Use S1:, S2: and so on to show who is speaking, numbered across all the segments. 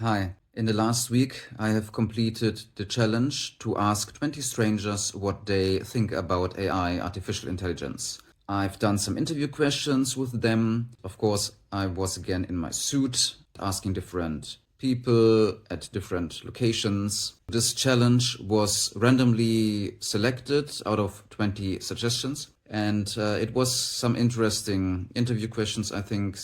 S1: Hi. In the last week, I have completed the challenge to ask 20 strangers what they think about AI, artificial intelligence. I've done some interview questions with them. Of course, I was again in my suit, asking different people at different locations. This challenge was randomly selected out of 20 suggestions. And it was some interesting interview questions, I think,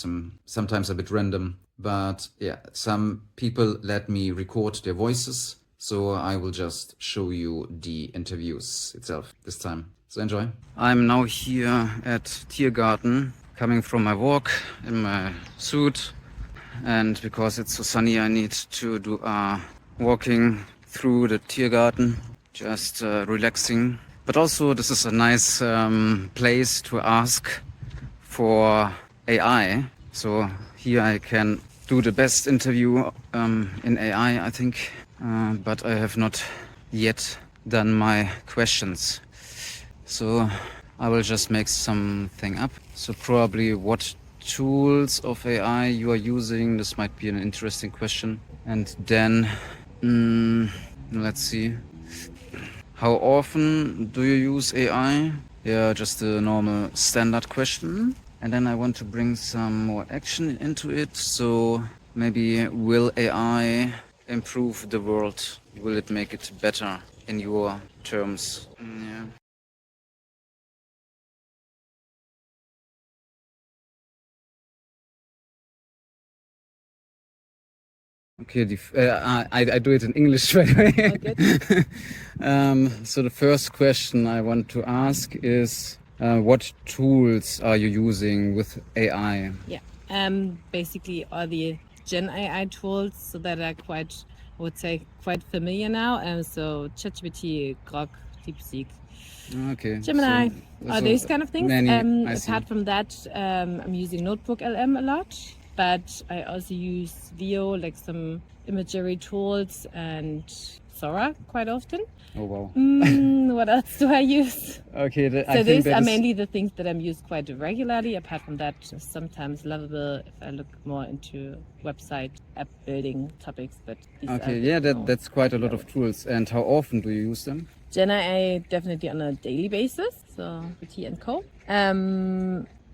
S1: sometimes a bit random. But yeah, some people let me record their voices. So I will just show you the interviews itself this time. So enjoy. I'm now here at Tiergarten, coming from my walk in my suit. And because it's so sunny, I need to do walking through the Tiergarten, just relaxing. But also, this is a nice place to ask for AI. So here I can do the best interview in AI, I think. But I have not yet done my questions. So I will just make something up. So probably what tools of AI you are using. This might be an interesting question. And then, let's see. How often do you use AI? Yeah, just a normal standard question. And then I want to bring some more action into it. So maybe, will AI improve the world? Will it make it better in your terms? Yeah. Okay, I do it in English right away. Okay. So the first question I want to ask is, what tools are you using with AI?
S2: Yeah, basically all the Gen AI tools, so that are quite, I would say, quite familiar now. So ChatGPT, Grok, DeepSeek,
S1: Okay.
S2: Gemini,
S1: So
S2: all these kind of things.
S1: I see.
S2: Apart from that, I'm using Notebook LM a lot, but I also use Veo, like some imagery tools, and Sora quite often.
S1: Oh wow.
S2: What else do I use?
S1: Okay,
S2: So these are mainly the things that I'm used quite regularly. Apart from that, sometimes Lovable if I look more into website app building topics. But these
S1: Okay,
S2: are
S1: yeah, that's quite a lot of tools. And how often do you use them?
S2: Gen AI definitely on a daily basis, so PT and Co.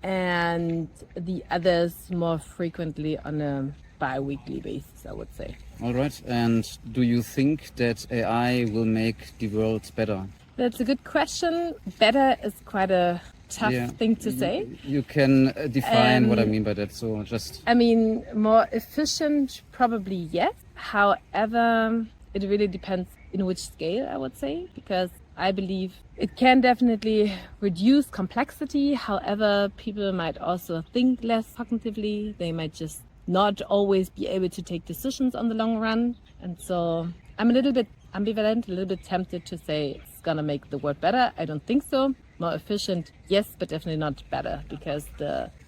S2: And the others more frequently on a bi-weekly basis, I would say.
S1: All right. And do you think that AI will make the world better?
S2: That's a good question. Better is quite a tough thing to say.
S1: You can define what I mean by that. So just...
S2: I mean, more efficient, probably yes. However, it really depends in which scale, I would say, because I believe it can definitely reduce complexity. However, people might also think less cognitively. They might just not always be able to take decisions on the long run. And so I'm a little bit ambivalent, a little bit tempted to say it's gonna make the world better. I don't think so. More efficient, yes, but definitely not better, because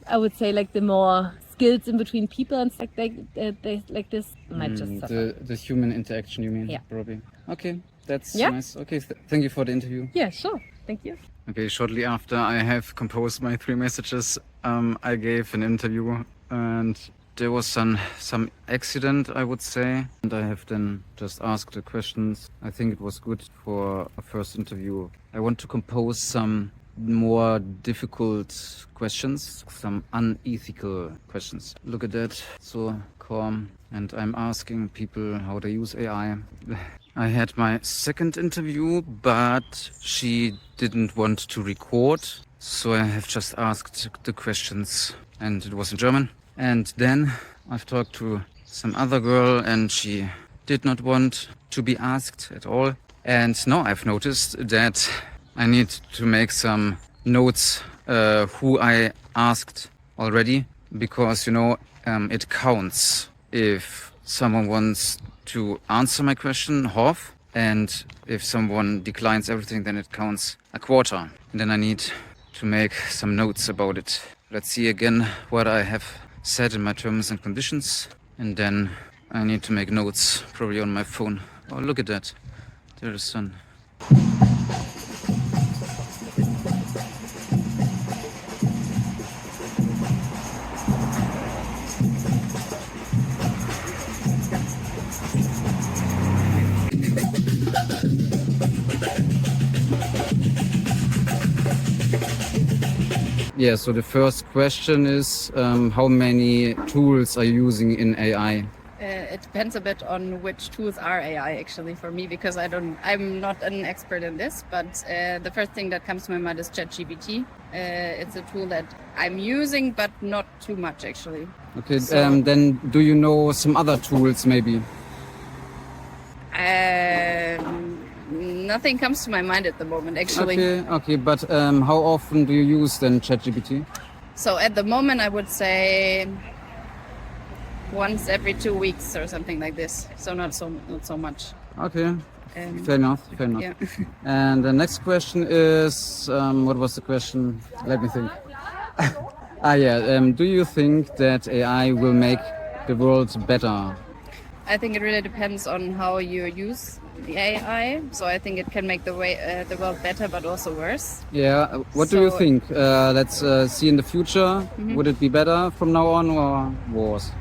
S2: I would say like the more skills in between people and stuff like this might just suffer.
S1: The human interaction, you mean?
S2: Yeah.
S1: Probably. Okay, that's nice. Okay, thank you for the interview.
S2: Yeah, sure. Thank you.
S1: Okay, shortly after I have composed my 3 messages, I gave an interview, and there was some accident, I would say, and I have then just asked the questions. I think it was good for a first interview. I want to compose some more difficult questions, some unethical questions. Look at that, so calm. And I'm asking people how they use AI. I had my second interview, but she didn't want to record, so I have just asked the questions, and it was in German. And then I've talked to some other girl, and she did not want to be asked at all. And now I've noticed that I need to make some notes who I asked already, because, it counts if someone wants to answer my question, half, and if someone declines everything, then it counts a quarter. And then I need to make some notes about it. Let's see again what I have said in my terms and conditions, and then I need to make notes, probably on my phone. Oh, look at that. There's the sun. Yeah, so the first question is how many tools are you using in AI?
S3: It depends a bit on which tools are AI actually for me, because I'm not an expert in this, but the first thing that comes to my mind is ChatGPT. It's a tool that I'm using, but not too much actually.
S1: Okay,
S3: So-
S1: then do you know some other tools maybe?
S3: Nothing comes to my mind at the moment actually.
S1: Okay, but how often do you use then ChatGPT?
S3: So at the moment I would say once every 2 weeks or something like this. So not so much.
S1: Okay, fair enough.
S3: Yeah.
S1: And the next question is, what was the question? Let me think. Do you think that AI will make the world better?
S3: I think it really depends on how you use the AI. So I think it can make the world better, but also worse.
S1: Yeah, what do you
S3: So-
S1: think? Let's see in the future. Would it be better from now on or worse?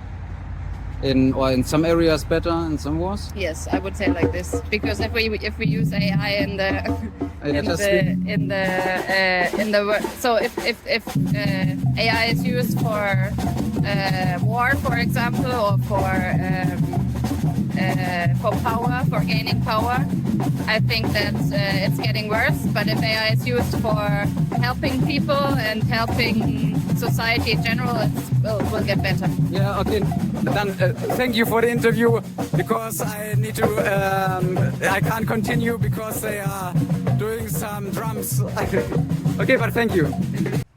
S1: In some areas better, in some worse?
S3: Yes, I would say like this, because if we use AI in the so if AI is used for war, for example, or for power, for gaining power, I think that it's getting worse. But if AI is used for helping people and helping society in general, will get better.
S1: Yeah, okay. Then thank you for the interview, because I need to. I can't continue because they are doing some drums. Okay, but thank you.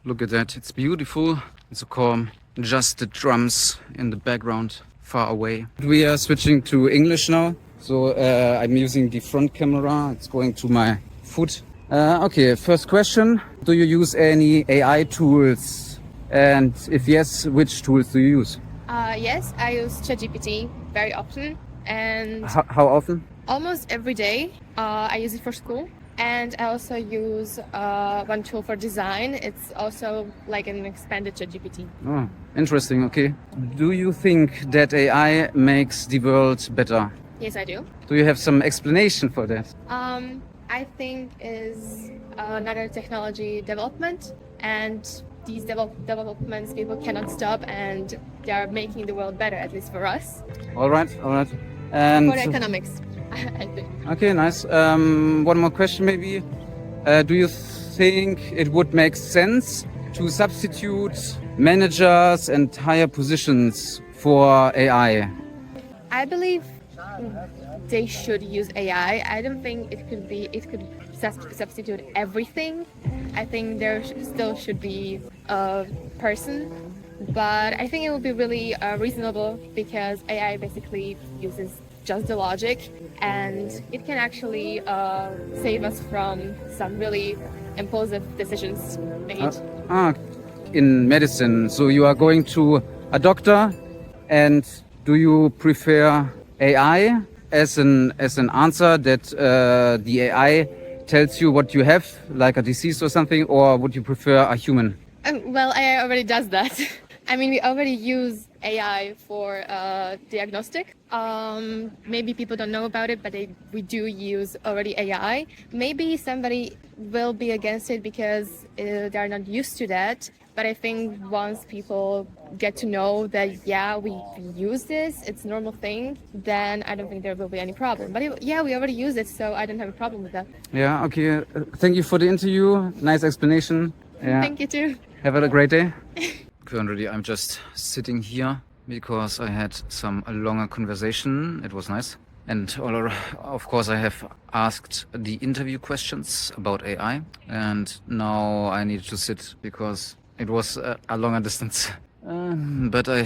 S1: Look at that, it's beautiful. It's so calm. Just the drums in the background, far away. We are switching to English now. So I'm using the front camera. It's going to my foot. Okay, first question. Do you use any AI tools? And if yes, which tools do you use?
S4: Yes, I use ChatGPT very often, and
S1: How often?
S4: almost every day. I use it for school, and I also use one tool for design. It's also like an expanded ChatGPT.
S1: Oh, interesting. Okay. Do you think that AI makes the world better?
S4: Yes, I do.
S1: Do you have some explanation for that?
S4: I think is another technology development, and these developments people cannot stop, and they are making the world better, at least for us.
S1: All right. And
S4: For the economics, I think.
S1: okay, nice. One more question, maybe. Do you think it would make sense to substitute managers and higher positions for AI?
S4: I believe they should use AI. I don't think it could substitute everything. I think there still should be a person, but I think it will be really reasonable, because AI basically uses just the logic, and it can actually save us from some really impulsive decisions made.
S1: In medicine. So you are going to a doctor, and do you prefer AI as an answer that the AI tells you what you have, like a disease or something, or would you prefer a human?
S4: Well, AI already does that. I mean, we already use AI for diagnostic. Maybe people don't know about it, but we do use already AI. Maybe somebody will be against it because they're not used to that. But I think once people get to know that, yeah, we use this, it's a normal thing, then I don't think there will be any problem. But yeah, we already use it, so I don't have a problem with that.
S1: Yeah, okay. Thank you for the interview. Nice explanation. Yeah.
S4: Thank you too.
S1: Have a great day. Currently, I'm just sitting here because I had a longer conversation. It was nice. And of course, I have asked the interview questions about AI. And now I need to sit because it was a longer distance. But I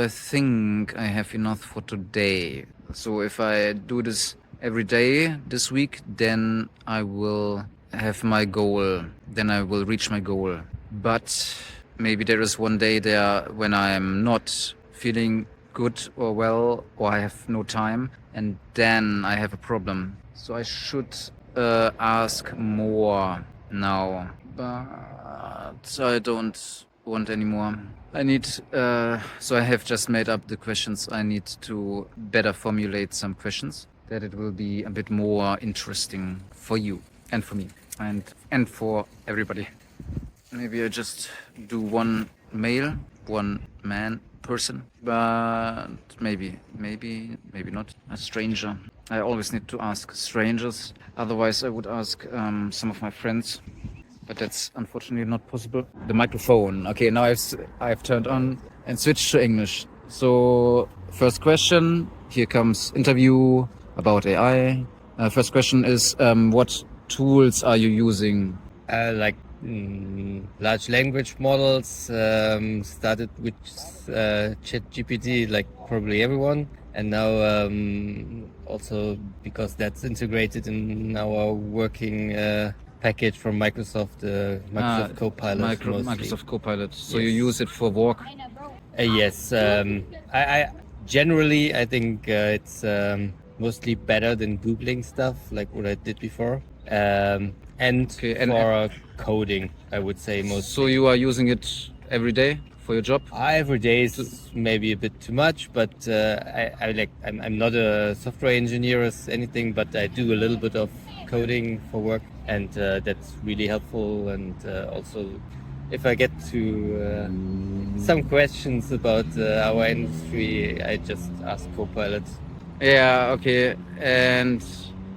S1: think I have enough for today. So if I do this every day this week, then I will have my goal. Then I will reach my goal. But maybe there is one day there when I am not feeling good or well, or I have no time, and then I have a problem. So I should ask more now. But I don't want anymore. I need, so I have just made up the questions. I need to better formulate some questions that it will be a bit more interesting for you and for me and for everybody. Maybe I just do one male, one man person, but maybe not a stranger. I always need to ask strangers. Otherwise, I would ask some of my friends, but that's unfortunately not possible. The microphone. Okay, now I've turned on and switched to English. So first question. Here comes interview about AI. First question is, what tools are you using?
S5: Like large language models, started with ChatGPT, like probably everyone, and now also because that's integrated in our working package from Microsoft, Microsoft Copilot.
S1: Microsoft Copilot. So
S5: Yes.
S1: you use it for work?
S5: Yes, I generally I think it's mostly better than Googling stuff, like what I did before. And
S1: Okay, and-
S5: for coding, I would say mostly.
S1: So you are using it every day for your job?
S5: Every day is maybe a bit too much, but I'm not a software engineer or anything, but I do a little bit of coding for work, and that's really helpful. And also, if I get to some questions about our industry, I just ask Copilot.
S1: Yeah, okay. And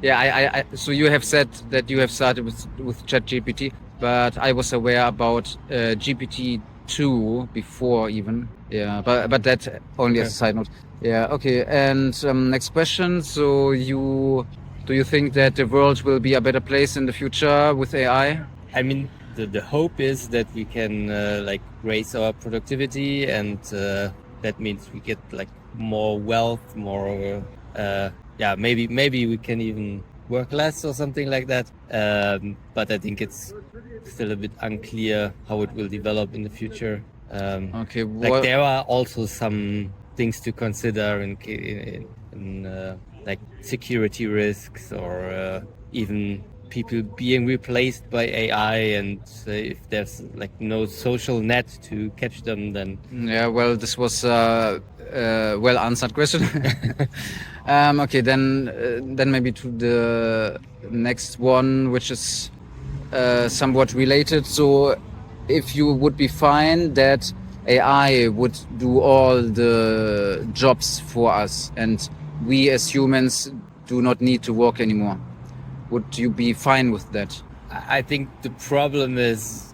S1: yeah, I so you have said that you have started with ChatGPT, but I was aware about GPT-2 before even. Yeah, but that only as a side note. Yeah, okay. And next question. So do you think that the world will be a better place in the future with AI?
S5: I mean, the hope is that we can like raise our productivity, and that means we get like more wealth, more maybe we can even work less or something like that. But I think it's still a bit unclear how it will develop in the future.
S1: Okay,
S5: Like there are also some things to consider in like security risks, or even people being replaced by AI, and if there's like no social net to catch them, then
S1: yeah, well, this was a well answered question. Okay, then maybe to the next one, which is somewhat related. So if you would be fine that AI would do all the jobs for us and we as humans do not need to work anymore, would you be fine with that?
S5: I think the problem is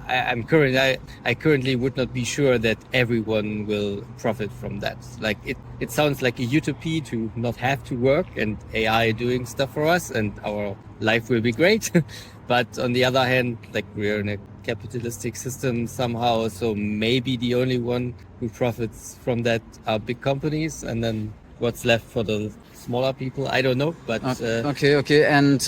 S5: I currently would not be sure that everyone will profit from that. Like it sounds like a utopia to not have to work and AI doing stuff for us, and our life will be great. But on the other hand, like we're in a capitalistic system somehow, so maybe the only one who profits from that are big companies, and then what's left for the smaller people, I don't know. But
S1: Okay, and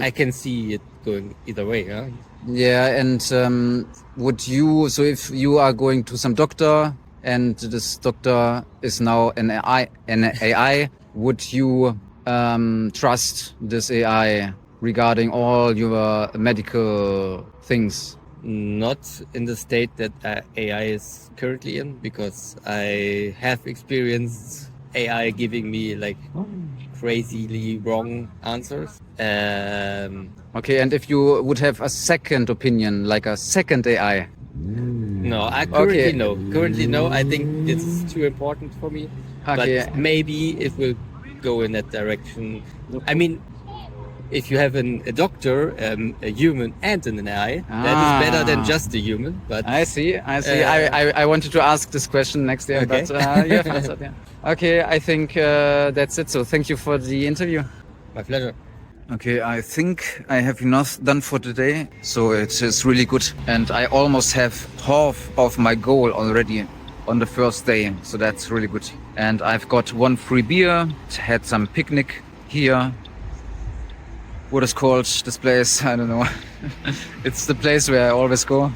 S5: I can see it going either way. Huh?
S1: yeah, and would you, so if you are going to some doctor and this doctor is now an AI, would you trust this AI regarding all your medical things?
S5: Not in the state that AI is currently in, because I have experienced AI giving me like crazily wrong answers.
S1: Okay, and if you would have a second opinion, like a second AI?
S5: No, I currently no. Currently no. I think it's too important for me.
S1: Okay.
S5: But maybe it will go in that direction. I mean, if you have a doctor, a human, and an AI, that is better than just a human. But
S1: I see. I wanted to ask this question next year,
S5: Okay.
S1: but you have answered. Yeah. Okay, I think that's it. So thank you for the interview.
S5: my pleasure.
S1: Okay, I think I have enough done for today. So it is really good. And I almost have half of my goal already on the first day. So that's really good. And I've got one free beer, had some picnic here. What is called this place? I don't know. It's the place where I always go.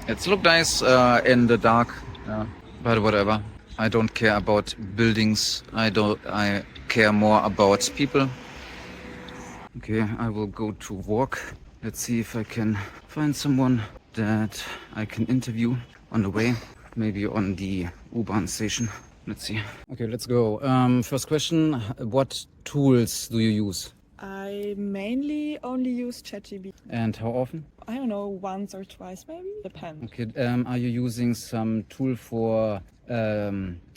S1: It's look nice in the dark, but whatever. I don't care about buildings. I care more about people. Okay, I will go to walk Let's see if I can find someone that I can interview on the way, maybe on the U-Bahn station. Let's see. Okay, let's go. First question, what tools do you use?
S6: I mainly only use ChatGPT.
S1: And how often?
S6: I don't know, once or twice maybe, depends.
S1: Okay, are you using some tool for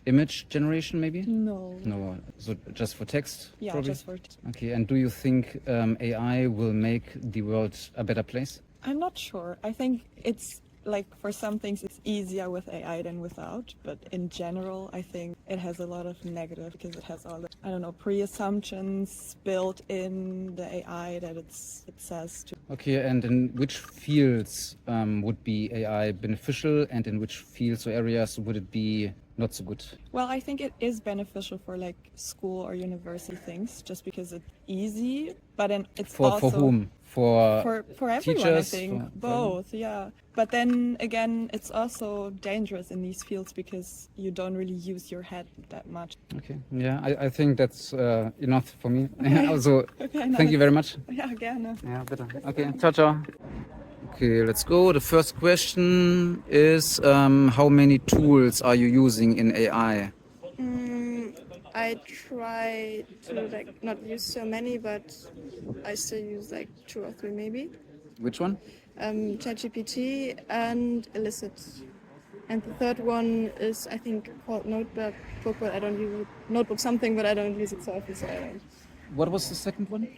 S1: image generation maybe?
S6: No.
S1: No, so just for text?
S6: Yeah,
S1: probably?
S6: just for.
S1: Okay, and do you think AI will make the world a better place?
S6: I'm not sure. I think it's like for some things it's easier with AI than without, but in general I think it has a lot of negative because it has all the, I don't know, pre-assumptions built in the AI that it says to.
S1: Okay, and in which fields would be AI beneficial, and in which fields or areas would it be not so good?
S6: Well, I think it is beneficial for like school or university things just because it's easy, but then it's
S1: For
S6: also
S1: whom? For
S6: everyone,
S1: teachers?
S6: I think.
S1: For
S6: Both, yeah. But then again, it's also dangerous in these fields because you don't really use your head that much.
S1: Okay, yeah, I think that's enough for me. Also,
S6: Okay,
S1: thank you very much.
S6: Ja, gerne.
S1: Yeah, better. Okay, ciao, ciao. Okay, let's go. The first question is how many tools are you using in AI?
S7: I try to like not use so many, but I still use like 2 or 3 maybe.
S1: Which one?
S7: ChatGPT and Illicit. And the third one is I think called Notebook, but I don't use it. Notebook something, but I don't use it so often, so I don't.
S1: What was the second one?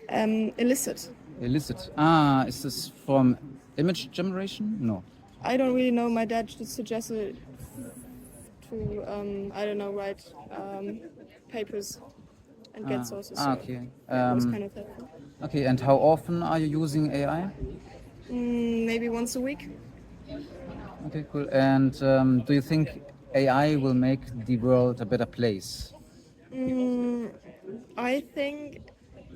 S7: Illicit.
S1: Illicit. Ah, is this from image generation? No.
S7: I don't really know. My dad just suggested to I don't know, write papers and get sources. So
S1: Okay.
S7: it was kind of helpful.
S1: Okay, and how often are you using AI?
S7: Maybe once a week.
S1: Okay, cool. And do you think AI will make the world a better place?
S7: I think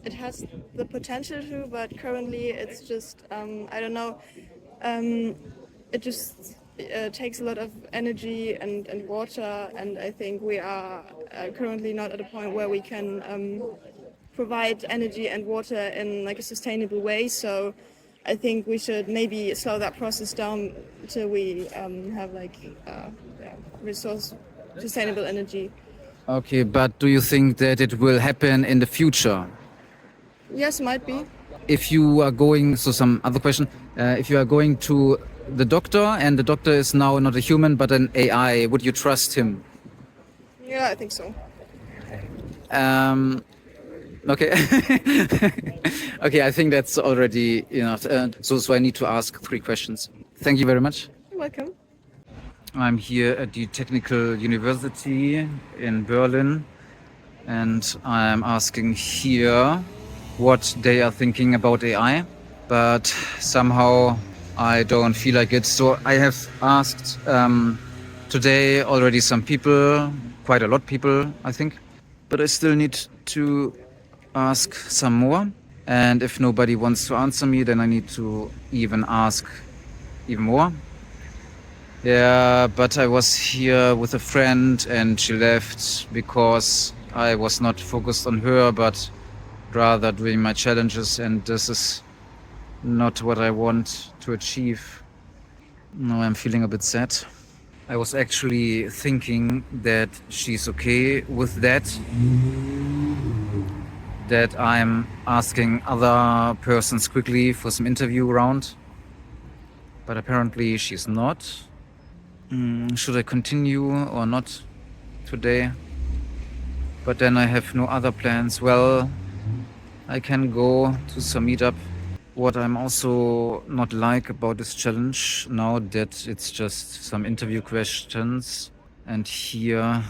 S7: it has the potential to, but currently it's just I don't know. It just takes a lot of energy and water, and I think we are currently not at a point where we can provide energy and water in like a sustainable way. So I think we should maybe slow that process down till we have like resource sustainable energy.
S1: Okay, but do you think that it will happen in the future?
S7: Yes, might be.
S1: If you are going, so some other question, if you are going to the doctor and the doctor is now not a human but an AI, would you trust him?
S7: Yeah, I think so.
S1: Okay. Okay, I think that's already enough. So I need to ask 3 questions. Thank you very much.
S7: You're welcome.
S1: I'm here at the Technical University in Berlin, and I'm asking here what they are thinking about AI, but somehow I don't feel like it. So I have asked today already some people, quite a lot of people, I think, but I still need to ask some more. And if nobody wants to answer me, then I need to even ask even more. Yeah, but I was here with a friend and she left because I was not focused on her, but rather doing my challenges, and this is not what I want to achieve. No, I'm feeling a bit sad. I was actually thinking that she's okay with that I'm asking other persons quickly for some interview round, but apparently she's not. Should I continue or not today? But then I have no other plans. Well, I can go to some meetup. What I'm also not like about this challenge now that it's just some interview questions, and here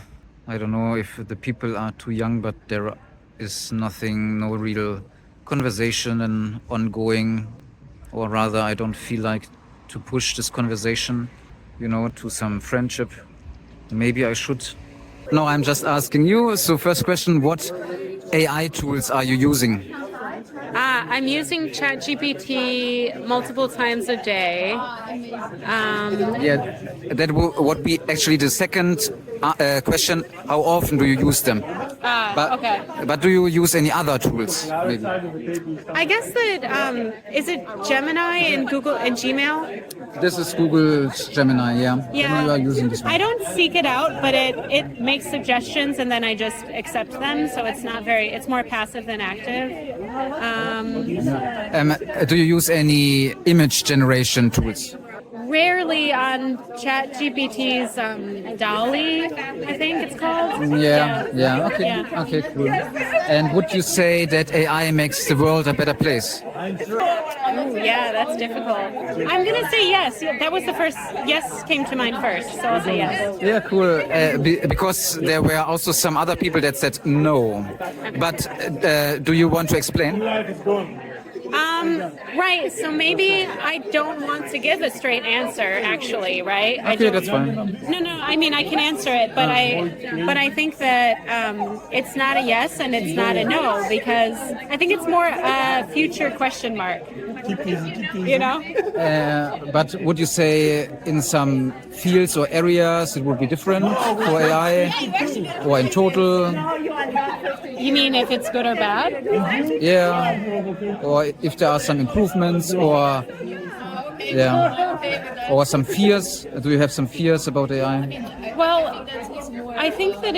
S1: I don't know if the people are too young, but there is nothing, no real conversation and ongoing, or rather I don't feel like to push this conversation, to some friendship. Maybe I should. No, I'm just asking you. So first question, what AI tools are you using?
S8: I'm using ChatGPT multiple times a day.
S1: Yeah, that would be actually the second question. How often do you use them?
S8: Okay.
S1: But do you use any other tools? Maybe?
S8: I guess that is it Gemini in Google and Gmail?
S1: This is Google's Gemini, yeah.
S8: Yeah.
S1: Then you are using this one.
S8: I don't seek it out, but it makes suggestions and then I just accept them. So it's more passive than active.
S1: Do you use any image generation tools?
S8: Rarely on ChatGPT's DALL-E, I think it's called.
S1: Yeah. Okay.
S8: Yeah.
S1: Okay, cool. And would you say that AI makes the world a better place?
S8: Ooh, yeah, that's difficult. I'm gonna say yes. That was the first. Yes came to mind first, so I'll say yes.
S1: Yeah, cool. Because there were also some other people that said no. But do you want to explain?
S8: Right. So maybe I don't want to give a straight answer. Actually, right?
S1: Okay, that's fine.
S8: No. I mean, I can answer it, but I think that it's not a yes and it's not a no because I think it's more a future question mark. You know.
S1: But would you say in some fields or areas it would be different for AI, or in total?
S8: You mean if it's good or bad?
S1: Yeah. Or if there are some improvements, or some fears. Do you have some fears about AI?
S8: Well, I think that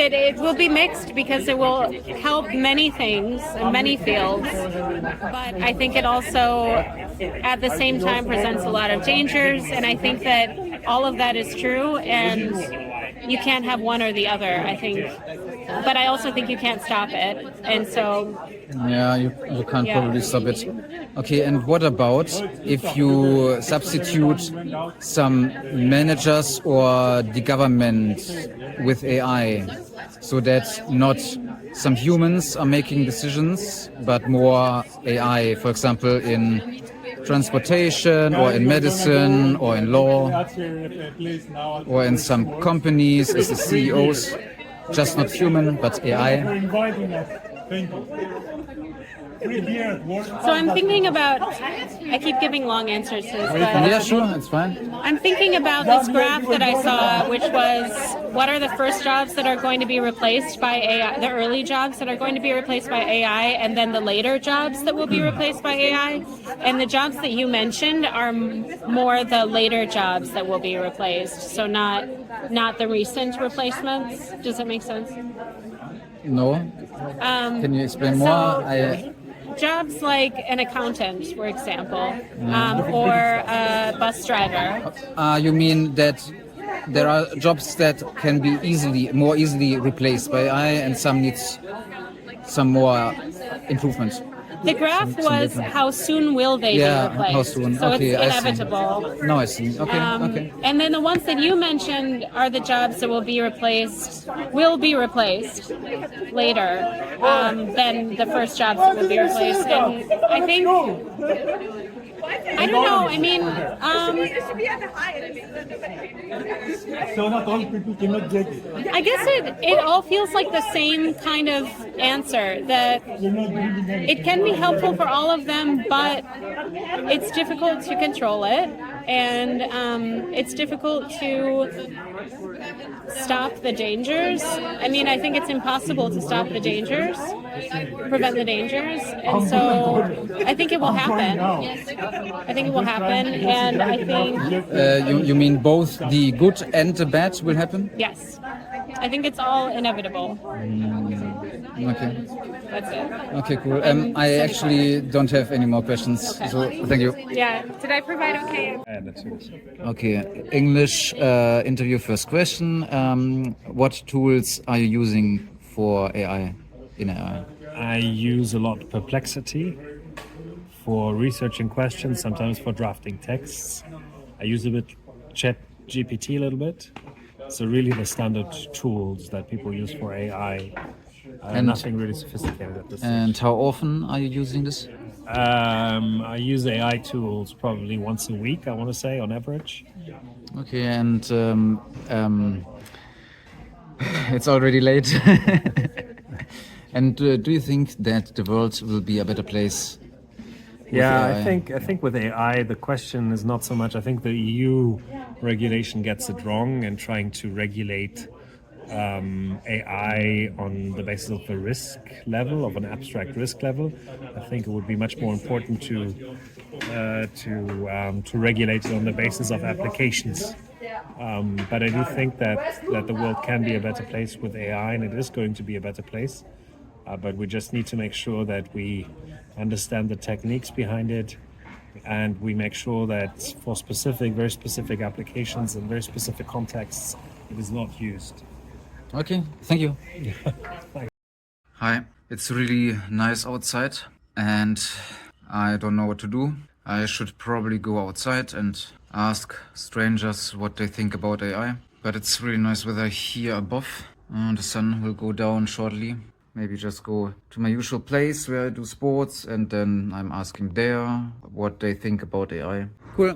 S8: it will be mixed because it will help many things in many fields, but I think it also at the same time presents a lot of dangers, and I think that all of that is true and you can't have one or the other, I think. But I also think you can't stop it, and so...
S1: Yeah, you can't probably stop it. Okay, and what about if you substitute some managers or the government with AI, so that not some humans are making decisions, but more AI, for example, in transportation or in medicine or in law or in some companies as the CEOs, just not human but AI?
S8: So I'm thinking about, I keep giving long answers to this, but
S1: Yeah, sure, it's fine.
S8: I'm thinking about this graph that I saw, which was what are the first jobs that are going to be replaced by AI, the early jobs that are going to be replaced by AI, and then the later jobs that will be replaced by AI. And the jobs that you mentioned are more the later jobs that will be replaced, so not the recent replacements. Does that make sense?
S1: No? Can you explain more?
S8: Jobs like an accountant, for example, or a bus driver.
S1: You mean that there are jobs that can be more easily replaced by AI, and some needs some more improvement?
S8: The graph was how soon will they be replaced?
S1: How soon?
S8: So
S1: Okay,
S8: it's inevitable.
S1: Now I see. Okay.
S8: And then the ones that you mentioned are the jobs that will be replaced later than the first jobs that will be replaced. And I think, I don't know, I mean, I guess it all feels like the same kind of answer, that it can be helpful for all of them, but it's difficult to control it, and it's difficult to stop the dangers. I mean, I think it's impossible to stop the dangers, prevent the dangers, and so I think it will happen. I think it will happen, and I think...
S1: You mean both the good and the bad will happen?
S8: Yes. I think it's all inevitable.
S1: Okay.
S8: That's it.
S1: Okay, cool. I actually don't have any more questions, so thank you.
S8: Yeah. Did I provide okay?
S1: Okay, English interview first question. What tools are you using for AI, in AI?
S9: I use a lot Perplexity for researching questions, sometimes for drafting texts. I use a bit ChatGPT a little bit. So really the standard tools that people use for AI.
S1: And
S9: nothing really sophisticated at this stage.
S1: And how often are you using this?
S9: I use AI tools probably once a week, I want to say, on average.
S1: Okay, and it's already late. And do you think that the world will be a better place?
S9: Yeah,
S1: AI?
S9: I think with AI, the question is not so much. I think the EU regulation gets it wrong in trying to regulate AI on the basis of a risk level, of an abstract risk level. I think it would be much more important to regulate it on the basis of applications. But I do think that the world can be a better place with AI, and it is going to be a better place. But we just need to make sure that we understand the techniques behind it, and we make sure that for very specific applications and very specific contexts, it is not used.
S1: Okay, thank you. Hi, it's really nice outside and I don't know what to do. I should probably go outside and ask strangers what they think about AI. But it's really nice weather here above. The sun will go down shortly. Maybe just go to my usual place where I do sports and then I'm asking there what they think about AI. Cool.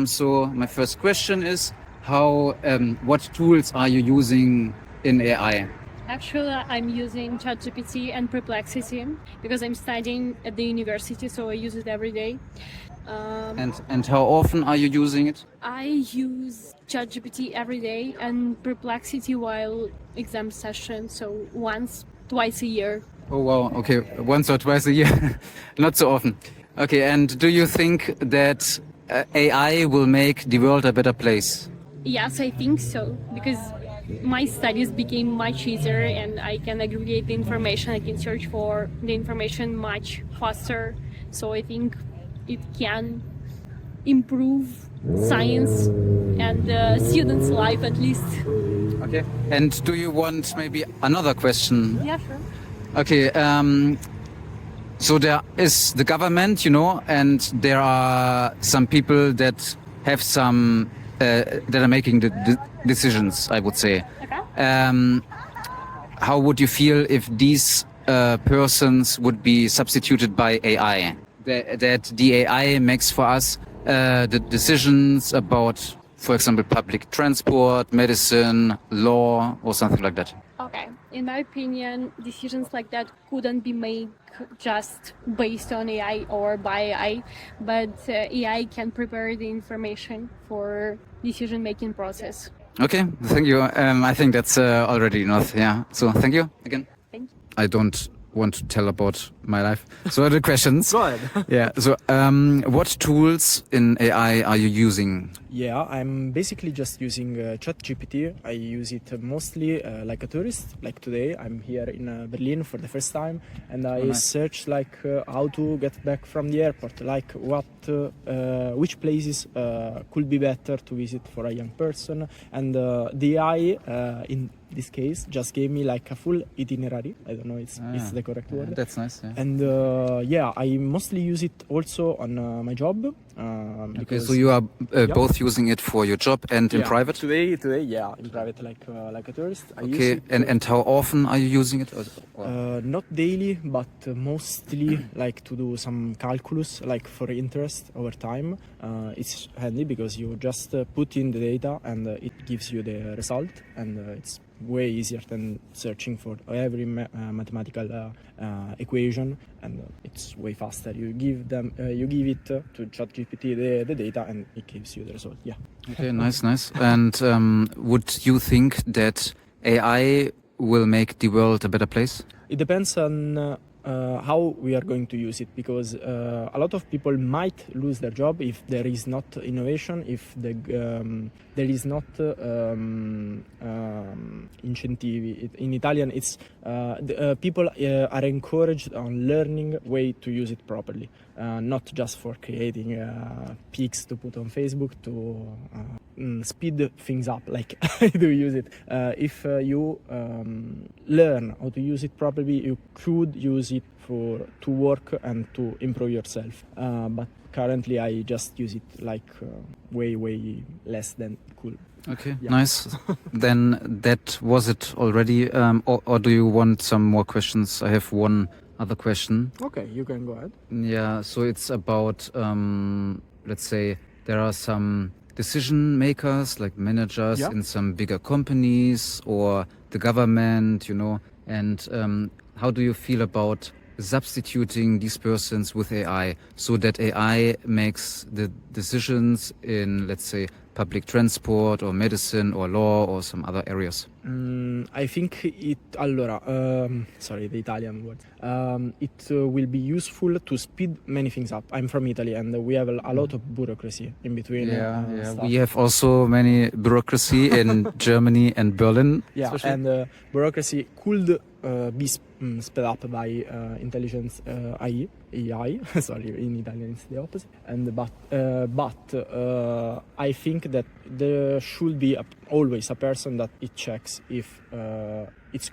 S1: So my first question is what tools are you using in AI?
S8: Actually, I'm using ChatGPT and Perplexity because I'm studying at the university, so I use it every day.
S1: And how often are you using it?
S8: I use ChatGPT every day and Perplexity while exam session, so twice a year.
S1: Oh wow, okay, once or twice a year, not so often. Okay, and do you think that AI will make the world a better place?
S8: Yes, I think so, because my studies became much easier and I can aggregate the information, I can search for the information much faster. So I think it can improve science and students' life at least.
S1: Okay. And do you want maybe another question?
S8: Yeah, sure.
S1: Okay, so there is the government, and there are some people that have that are making the decisions, I would say.
S8: Okay.
S1: How would you feel if these persons would be substituted by AI? That the AI makes for us the decisions about, for example, public transport, medicine, law, or something like that.
S8: Okay. In my opinion, decisions like that couldn't be made just based on AI or by AI, but AI can prepare the information for decision-making process.
S1: Okay, thank you. I think that's already enough. Yeah. So thank you again.
S8: Thank you.
S1: I don't want to tell about my life. So other questions.
S10: Go ahead.
S1: Yeah. So what tools in AI are you using?
S10: Yeah, I'm basically just using ChatGPT. I use it mostly like a tourist. Like today, I'm here in Berlin for the first time, and I search how to get back from the airport, like which places could be better to visit for a young person. And the AI in this case just gave me like a full itinerary. I don't know it's the correct word.
S1: That's nice. Yeah.
S10: And I mostly use it also on my job.
S1: Okay, so you are both using it for your job and in private?
S10: Today, yeah, in private, like a tourist. I use it,
S1: and how often are you using it?
S10: not daily, but mostly like to do some calculus, like for interest over time. It's handy because you just put in the data and it gives you the result, and it's way easier than searching for every mathematical equation, and it's way faster. You give it to ChatGPT the data, and it gives you the result. Yeah.
S1: Okay, nice. And would you think that AI will make the world a better place?
S10: It depends on how we are going to use it, because a lot of people might lose their job if there is not innovation, if there is not incentivi. In Italian, it's people are encouraged on learning way to use it properly, not just for creating pics to put on Facebook to speed things up like I do use it. If you learn how to use it properly, you could use it to work and to improve yourself. But currently I just use it like way less than cool.
S1: Okay, yeah. Nice. Then that was it already, or do you want some more questions? I have one other question.
S10: Okay, you can go ahead.
S1: Yeah, so it's about, let's say, there are some decision makers, like managers in some bigger companies or the government, And how do you feel about substituting these persons with AI so that AI makes the decisions in, let's say, public transport or medicine or law or some other areas?
S10: I think sorry, the Italian word. It will be useful to speed many things up. I'm from Italy, and we have a lot of bureaucracy in between. Stuff.
S1: We have also many bureaucracy in Germany and Berlin.
S10: Yeah,
S1: especially.
S10: and bureaucracy could be sped up by intelligence AI. Sorry, in Italian it's the opposite. And but I think that there should be always a person that it checks if it's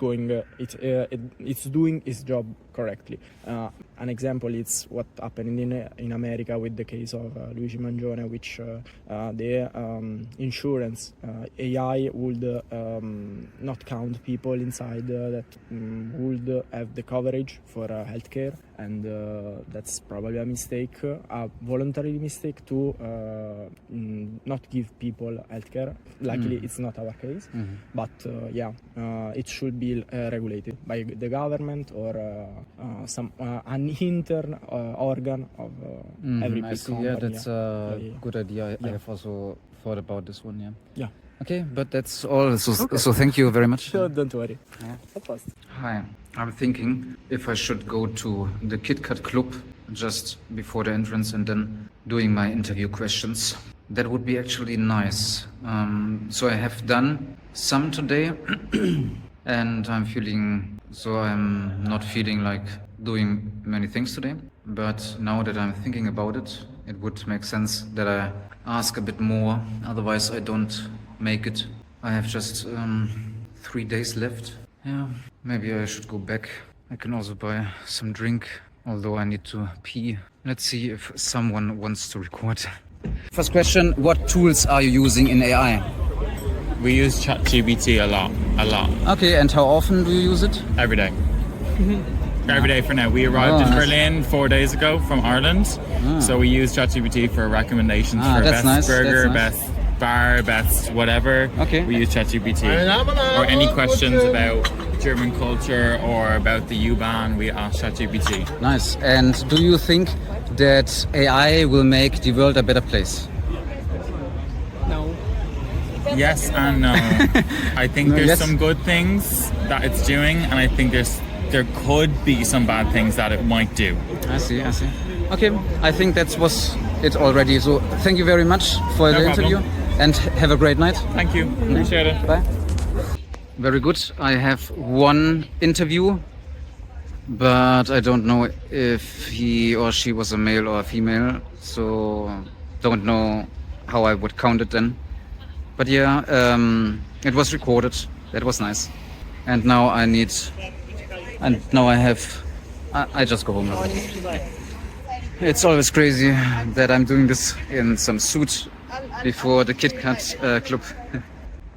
S10: doing its job correctly. An example is what happened in America with the case of Luigi Mangione, which the insurance AI would not count people inside that would have the coverage for healthcare, and that's probably a mistake, a voluntary mistake to not give people healthcare. Luckily, it's not our case, but it should be regulated by the government or an intern organ of every big company.
S1: Yeah, that's a good idea. I have also thought about this one. Yeah. Okay, but that's all. So thank you very much.
S10: Don't worry.
S1: Hi. I'm thinking if I should go to the KitKat Club just before the entrance and then doing my interview questions. That would be actually nice. So I have done some today and I'm not feeling like doing many things today. But now that I'm thinking about it, it would make sense that I ask a bit more. Otherwise I don't make it. I have just 3 days left. Yeah, maybe I should go back. I can also buy some drink, although I need to pee. Let's see if someone wants to record. First question, what tools are you using in AI?
S11: We use ChatGPT a lot.
S1: Okay, and how often do you use it?
S11: Every day. Every day for now. We arrived in Berlin 4 days ago from Ireland, so we use ChatGPT for recommendations for best burger, best bar, best whatever.
S1: Okay.
S11: We use ChatGPT. Or any questions about German culture or about the U-Bahn, we ask ChatGPT.
S1: Nice. And do you think that AI will make the world a better place?
S8: No.
S11: Yes and no. I think there's some good things that it's doing, and I think there could be some bad things that it might do.
S1: I see. Okay, I think that was it already. So thank you very much for the interview and have a great night.
S11: Thank you. Appreciate it.
S1: Bye. Very good. I have one interview, but I don't know if he or she was a male or a female, so don't know how I would count it then. But yeah, it was recorded. That was nice. And now I just go home now. It's always crazy that I'm doing this in some suit before the KitKat Club.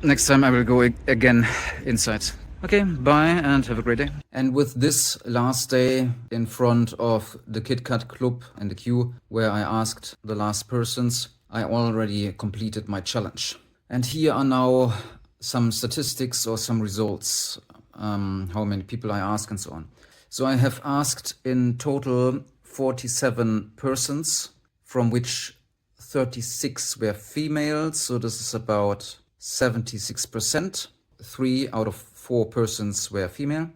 S1: Next time I will go again inside. Okay, bye and have a great day. And with this last day in front of the KitKat Club and the queue where I asked the last persons, I already completed my challenge. And here are now some statistics or some results, how many people I asked and so on. So I have asked in total 47 persons, from which 36 were females, so this is about 76%. 3 out of 4 persons were female.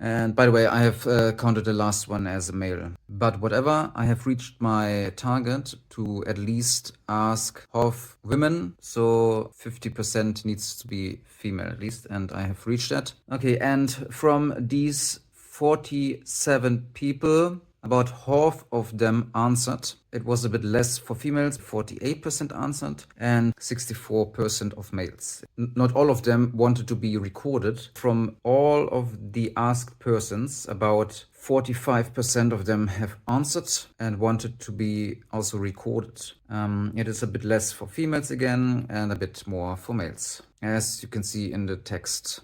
S1: And by the way, I have counted the last one as a male. But whatever, I have reached my target to at least ask half women. So 50% needs to be female at least, and I have reached that. Okay, and from these 47 people, about half of them answered. It was a bit less for females, 48% answered, and 64% of males. Not all of them wanted to be recorded. From all of the asked persons, about 45% of them have answered and wanted to be also recorded. It is a bit less for females again, and a bit more for males, as you can see in the text.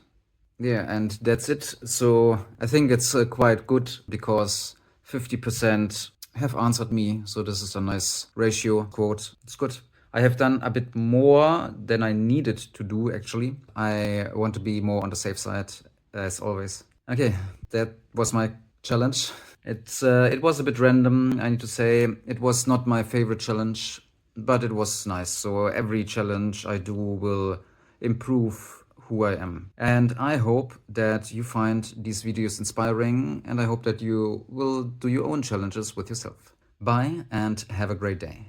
S1: Yeah, and that's it. So I think it's quite good because 50% have answered me, so this is a nice ratio. Quote, it's good. I have done a bit more than I needed to do, actually. I want to be more on the safe side, as always. Okay, that was my challenge. It was a bit random, I need to say. It was not my favorite challenge, but it was nice. So every challenge I do will improve who I am. And I hope that you find these videos inspiring, and I hope that you will do your own challenges with yourself. Bye and have a great day.